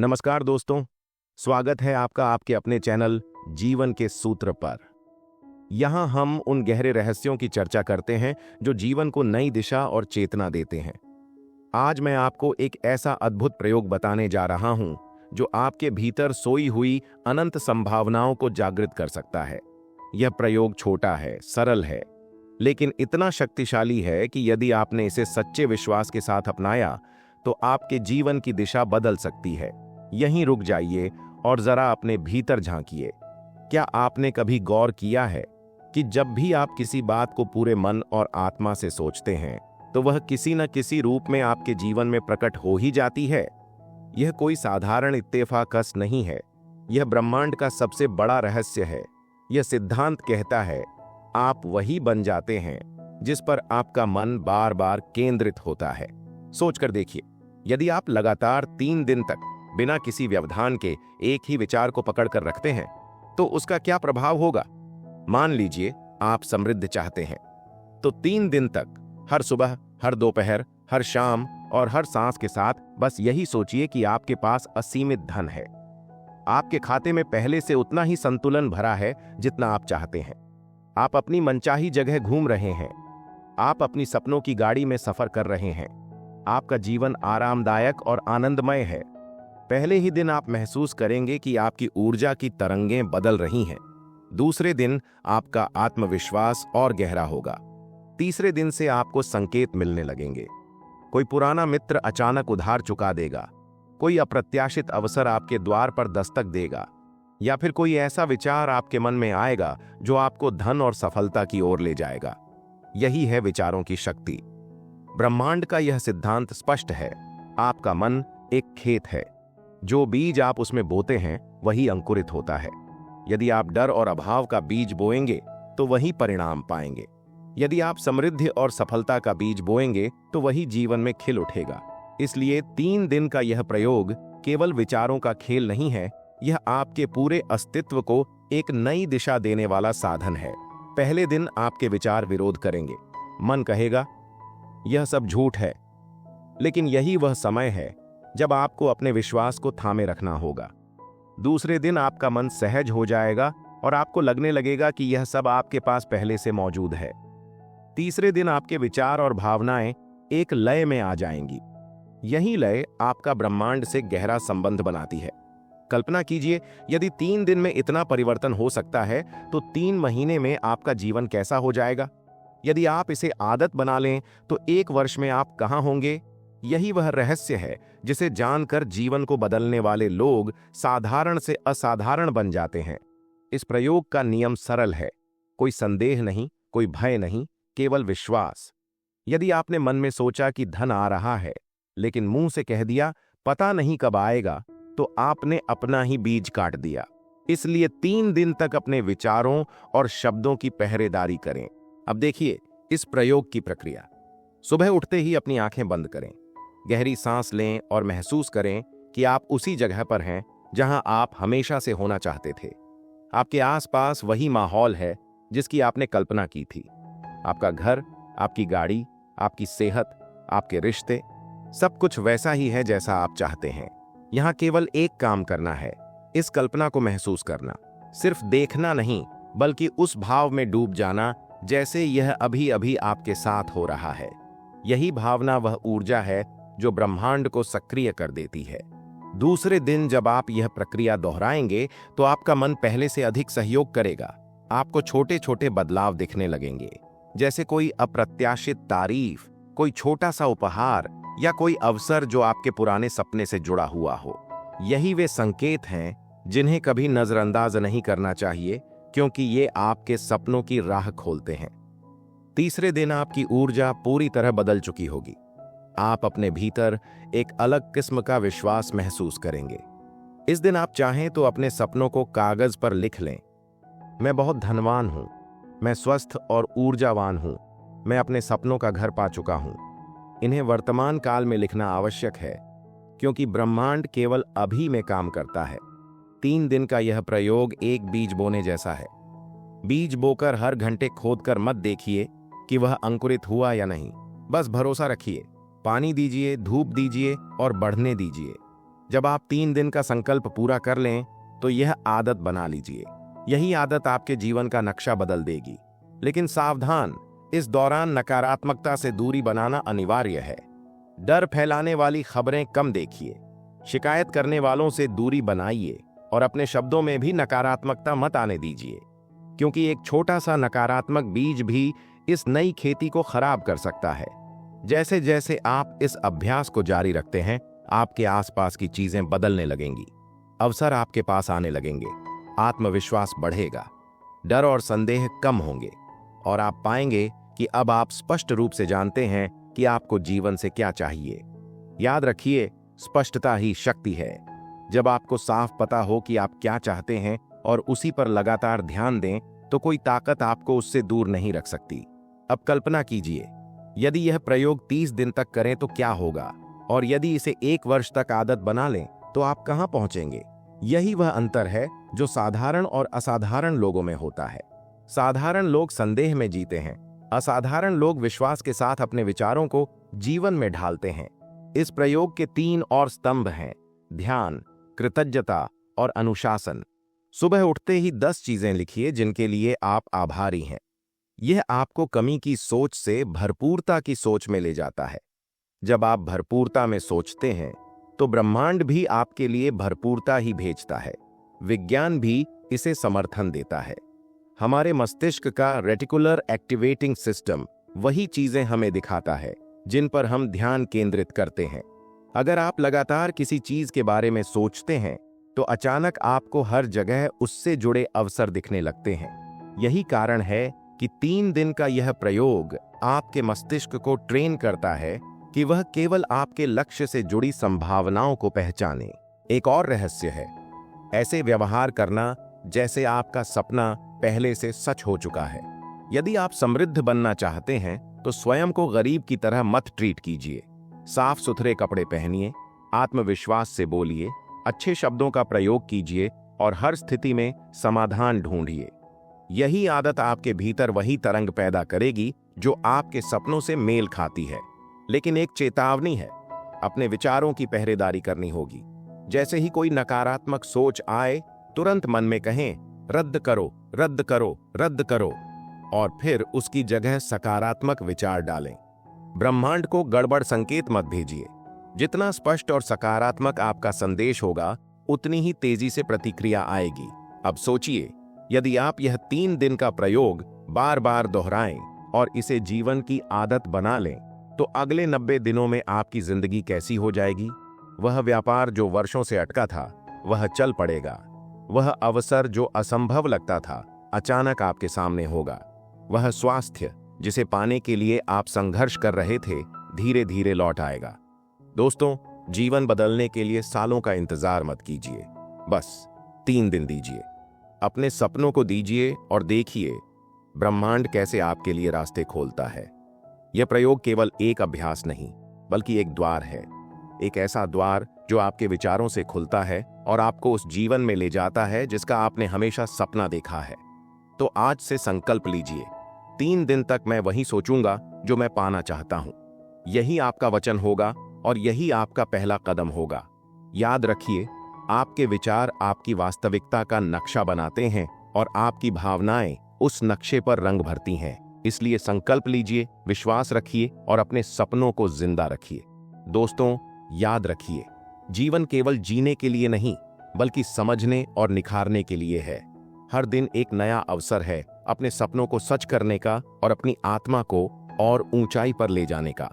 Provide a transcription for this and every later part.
नमस्कार दोस्तों, स्वागत है आपका आपके अपने चैनल जीवन के सूत्र पर। यहाँ हम उन गहरे रहस्यों की चर्चा करते हैं जो जीवन को नई दिशा और चेतना देते हैं। आज मैं आपको एक ऐसा अद्भुत प्रयोग बताने जा रहा हूँ जो आपके भीतर सोई हुई अनंत संभावनाओं को जागृत कर सकता है। यह प्रयोग छोटा है, सरल है, लेकिन इतना शक्तिशाली है कि यदि आपने इसे सच्चे विश्वास के साथ अपनाया तो आपके जीवन की दिशा बदल सकती है। यहीं रुक जाइए और जरा अपने भीतर झांकिए। क्या आपने कभी गौर किया है कि जब भी आप किसी बात को पूरे मन और आत्मा से सोचते हैं तो वह किसी न किसी रूप में आपके जीवन में प्रकट हो ही जाती है? यह कोई साधारण इत्तेफाकस नहीं है, यह ब्रह्मांड का सबसे बड़ा रहस्य है। यह सिद्धांत कहता है, आप वही बन जाते हैं जिस पर आपका मन बार बार केंद्रित होता है। सोचकर देखिए, यदि आप लगातार 3 दिन तक बिना किसी व्यवधान के एक ही विचार को पकड़कर रखते हैं तो उसका क्या प्रभाव होगा। मान लीजिए आप समृद्ध चाहते हैं, तो 3 दिन तक हर सुबह, हर दोपहर, हर शाम और हर सांस के साथ बस यही सोचिए कि आपके पास असीमित धन है। आपके खाते में पहले से उतना ही संतुलन भरा है जितना आप चाहते हैं। आप अपनी मनचाही जगह घूम रहे हैं, आप अपनी सपनों की गाड़ी में सफर कर रहे हैं। आपका जीवन आरामदायक और आनंदमय है। पहले ही दिन आप महसूस करेंगे कि आपकी ऊर्जा की तरंगें बदल रही हैं। दूसरे दिन आपका आत्मविश्वास और गहरा होगा। तीसरे दिन से आपको संकेत मिलने लगेंगे। कोई पुराना मित्र अचानक उधार चुका देगा, कोई अप्रत्याशित अवसर आपके द्वार पर दस्तक देगा, या फिर कोई ऐसा विचार आपके मन में आएगा जो आपको धन और सफलता की ओर ले जाएगा। यही है विचारों की शक्ति। ब्रह्मांड का यह सिद्धांत स्पष्ट है। आपका मन एक खेत है, जो बीज आप उसमें बोते हैं वही अंकुरित होता है। यदि आप डर और अभाव का बीज बोएंगे तो वही परिणाम पाएंगे। यदि आप समृद्धि और सफलता का बीज बोएंगे तो वही जीवन में खिल उठेगा। इसलिए 3 दिन का यह प्रयोग केवल विचारों का खेल नहीं है, यह आपके पूरे अस्तित्व को एक नई दिशा देने वाला साधन है। पहले दिन आपके विचार विरोध करेंगे। मन कहेगा, यह सब झूठ है, लेकिन यही वह समय है जब आपको अपने विश्वास को थामे रखना होगा। दूसरे दिन आपका मन सहज हो जाएगा और आपको लगने लगेगा कि यह सब आपके पास पहले से मौजूद है। तीसरे दिन आपके विचार और भावनाएं एक लय में आ जाएंगी। यही लय आपका ब्रह्मांड से गहरा संबंध बनाती है। कल्पना कीजिए, यदि 3 दिन में इतना परिवर्तन हो सकता है तो 3 महीने में आपका जीवन कैसा हो जाएगा। यदि आप इसे आदत बना लें तो 1 वर्ष में आप कहां होंगे। यही वह रहस्य है जिसे जानकर जीवन को बदलने वाले लोग साधारण से असाधारण बन जाते हैं। इस प्रयोग का नियम सरल है, कोई संदेह नहीं, कोई भय नहीं, केवल विश्वास। यदि आपने मन में सोचा कि धन आ रहा है, लेकिन मुंह से कह दिया पता नहीं कब आएगा, तो आपने अपना ही बीज काट दिया। इसलिए 3 दिन तक अपने विचारों और शब्दों की पहरेदारी करें। अब देखिए इस प्रयोग की प्रक्रिया। सुबह उठते ही अपनी आंखें बंद करें, गहरी सांस लें और महसूस करें कि आप उसी जगह पर हैं जहां आप हमेशा से होना चाहते थे। आपके आसपास वही माहौल है जिसकी आपने कल्पना की थी। आपका घर, आपकी गाड़ी, आपकी सेहत, आपके रिश्ते, सब कुछ वैसा ही है जैसा आप चाहते हैं। यहां केवल एक काम करना है, इस कल्पना को महसूस करना। सिर्फ देखना नहीं, बल्कि उस भाव में डूब जाना जैसे यह अभी अभी आपके साथ हो रहा है। यही भावना वह ऊर्जा है जो ब्रह्मांड को सक्रिय कर देती है। दूसरे दिन जब आप यह प्रक्रिया दोहराएंगे तो आपका मन पहले से अधिक सहयोग करेगा। आपको छोटे छोटे बदलाव दिखने लगेंगे, जैसे कोई अप्रत्याशित तारीफ, कोई छोटा सा उपहार या कोई अवसर जो आपके पुराने सपने से जुड़ा हुआ हो। यही वे संकेत हैं जिन्हें कभी नजरअंदाज नहीं करना चाहिए, क्योंकि ये आपके सपनों की राह खोलते हैं। तीसरे दिन आपकी ऊर्जा पूरी तरह बदल चुकी होगी। आप अपने भीतर एक अलग किस्म का विश्वास महसूस करेंगे। इस दिन आप चाहें तो अपने सपनों को कागज पर लिख लें। मैं बहुत धनवान हूं, मैं स्वस्थ और ऊर्जावान हूं, मैं अपने सपनों का घर पा चुका हूं। इन्हें वर्तमान काल में लिखना आवश्यक है, क्योंकि ब्रह्मांड केवल अभी में काम करता है। 3 दिन का यह प्रयोग एक बीज बोने जैसा है। बीज बोकर हर घंटे खोदकर मत देखिए कि वह अंकुरित हुआ या नहीं। बस भरोसा रखिए, पानी दीजिए, धूप दीजिए और बढ़ने दीजिए। जब आप 3 दिन का संकल्प पूरा कर लें तो यह आदत बना लीजिए। यही आदत आपके जीवन का नक्शा बदल देगी। लेकिन सावधान, इस दौरान नकारात्मकता से दूरी बनाना अनिवार्य है। डर फैलाने वाली खबरें कम देखिए, शिकायत करने वालों से दूरी बनाइए और अपने शब्दों में भी नकारात्मकता मत आने दीजिए, क्योंकि एक छोटा सा नकारात्मक बीज भी इस नई खेती को खराब कर सकता है। जैसे जैसे आप इस अभ्यास को जारी रखते हैं, आपके आसपास की चीजें बदलने लगेंगी, अवसर आपके पास आने लगेंगे, आत्मविश्वास बढ़ेगा, डर और संदेह कम होंगे और आप पाएंगे कि अब आप स्पष्ट रूप से जानते हैं कि आपको जीवन से क्या चाहिए। याद रखिए, स्पष्टता ही शक्ति है। जब आपको साफ पता हो कि आप क्या चाहते हैं और उसी पर लगातार ध्यान दें, तो कोई ताकत आपको उससे दूर नहीं रख सकती। अब कल्पना कीजिए, यदि यह प्रयोग 30 दिन तक करें तो क्या होगा, और यदि इसे 1 वर्ष तक आदत बना लें तो आप कहां पहुंचेंगे। यही वह अंतर है जो साधारण और असाधारण लोगों में होता है। साधारण लोग संदेह में जीते हैं, असाधारण लोग विश्वास के साथ अपने विचारों को जीवन में ढालते हैं। इस प्रयोग के 3 और स्तंभ हैं: ध्यान, कृतज्ञता और अनुशासन। सुबह उठते ही 10 चीजें लिखिए जिनके लिए आप आभारी हैं। यह आपको कमी की सोच से भरपूरता की सोच में ले जाता है। जब आप भरपूरता में सोचते हैं तो ब्रह्मांड भी आपके लिए भरपूरता ही भेजता है। विज्ञान भी इसे समर्थन देता है। हमारे मस्तिष्क का रेटिकुलर एक्टिवेटिंग सिस्टम वही चीजें हमें दिखाता है जिन पर हम ध्यान केंद्रित करते हैं। अगर आप लगातार किसी चीज के बारे में सोचते हैं तो अचानक आपको हर जगह उससे जुड़े अवसर दिखने लगते हैं। यही कारण है कि 3 दिन का यह प्रयोग आपके मस्तिष्क को ट्रेन करता है कि वह केवल आपके लक्ष्य से जुड़ी संभावनाओं को पहचाने। एक और रहस्य है, ऐसे व्यवहार करना जैसे आपका सपना पहले से सच हो चुका है। यदि आप समृद्ध बनना चाहते हैं तो स्वयं को गरीब की तरह मत ट्रीट कीजिए। साफ सुथरे कपड़े पहनिए, आत्मविश्वास से बोलिए, अच्छे शब्दों का प्रयोग कीजिए और हर स्थिति में समाधान ढूंढिए। यही आदत आपके भीतर वही तरंग पैदा करेगी जो आपके सपनों से मेल खाती है। लेकिन एक चेतावनी है, अपने विचारों की पहरेदारी करनी होगी। जैसे ही कोई नकारात्मक सोच आए, तुरंत मन में कहें, रद्द करो, रद्द करो, रद्द करो, और फिर उसकी जगह सकारात्मक विचार डालें। ब्रह्मांड को गड़बड़ संकेत मत भेजिए। जितना स्पष्ट और सकारात्मक आपका संदेश होगा, उतनी ही तेजी से प्रतिक्रिया आएगी। अब सोचिए, यदि आप यह 3 दिन का प्रयोग बार बार दोहराएं और इसे जीवन की आदत बना लें, तो अगले 90 दिनों में आपकी जिंदगी कैसी हो जाएगी। वह व्यापार जो वर्षों से अटका था, वह चल पड़ेगा। वह अवसर जो असंभव लगता था, अचानक आपके सामने होगा। वह स्वास्थ्य जिसे पाने के लिए आप संघर्ष कर रहे थे, धीरे धीरे लौट आएगा। दोस्तों, जीवन बदलने के लिए सालों का इंतजार मत कीजिए, बस 3 दिन दीजिए। अपने सपनों को दीजिए और देखिए ब्रह्मांड कैसे आपके लिए रास्ते खोलता है। यह प्रयोग केवल एक अभ्यास नहीं, बल्कि एक द्वार है। एक ऐसा द्वार जो आपके विचारों से खुलता है और आपको उस जीवन में ले जाता है जिसका आपने हमेशा सपना देखा है। तो आज से संकल्प लीजिए, 3 दिन तक मैं वही सोचूंगा जो मैं पाना चाहता हूं। यही आपका वचन होगा और यही आपका पहला कदम होगा। याद रखिए, आपके विचार आपकी वास्तविकता का नक्शा बनाते हैं और आपकी भावनाएं उस नक्शे पर रंग भरती हैं। इसलिए संकल्प लीजिए, विश्वास रखिए और अपने सपनों को जिंदा रखिए। दोस्तों, याद रखिए, जीवन केवल जीने के लिए नहीं, बल्कि समझने और निखारने के लिए है। हर दिन एक नया अवसर है अपने सपनों को सच करने का और अपनी आत्मा को और ऊंचाई पर ले जाने का।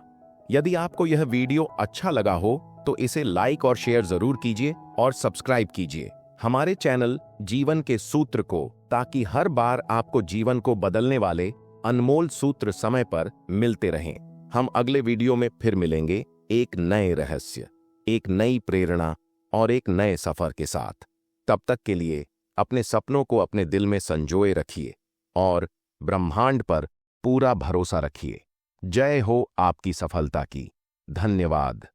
यदि आपको यह वीडियो अच्छा लगा हो तो इसे लाइक और शेयर जरूर कीजिए और सब्सक्राइब कीजिए हमारे चैनल जीवन के सूत्र को, ताकि हर बार आपको जीवन को बदलने वाले अनमोल सूत्र समय पर मिलते रहें। हम अगले वीडियो में फिर मिलेंगे, एक नए रहस्य, एक नई प्रेरणा और एक नए सफर के साथ। तब तक के लिए अपने सपनों को अपने दिल में संजोए रखिए और ब्रह्मांड पर पूरा भरोसा रखिए। जय हो आपकी सफलता की। धन्यवाद।